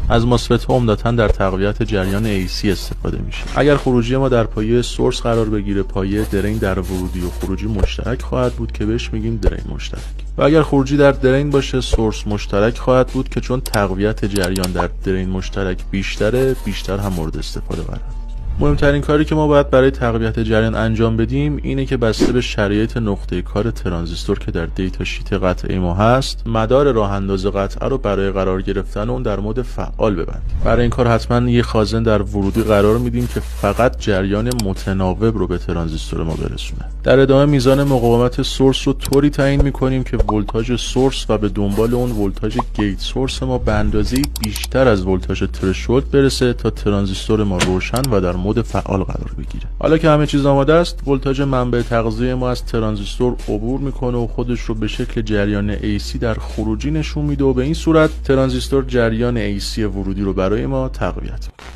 از ماسفت ها عمدتاً در تقویت جریان AC استفاده میشه. اگر خروجی ما در پایه سورس قرار بگیره، پایه درین در ورودی و خروجی مشترک خواهد بود که بهش میگیم درین مشترک. و اگر خروجی در درین باشه، سورس مشترک خواهد بود که چون تقویت جریان در درین مشترک بیشتر هم مورد استفاده قرار. مهمترین کاری که ما باید برای تقویت جریان انجام بدیم اینه که بسته به شرایط نقطه کار ترانزیستور که در دیتا شیت قطعه ما هست، مدار راه انداز قطعه رو برای قرار گرفتن اون در مود فعال ببندیم. برای این کار حتما یه خازن در ورودی قرار میدیم که فقط جریان متناوب رو به ترانزیستور ما برسونه. در ادامه میزان مقاومت سورس رو طوری تعیین میکنیم که ولتاژ سورس و به دنبال اون ولتاژ گیت سورس ما به اندازه‌ای بیشتر از ولتاژ ترشولد برسه تا ترانزیستور ما روشن و در مود فعال قرار بگیره. حالا که همه چیز آماده است، ولتاژ منبع تغذیه ما از ترانزیستور عبور میکنه و خودش رو به شکل جریان AC در خروجی نشون میده و به این صورت ترانزیستور جریان AC ورودی رو برای ما تقویت میکنه.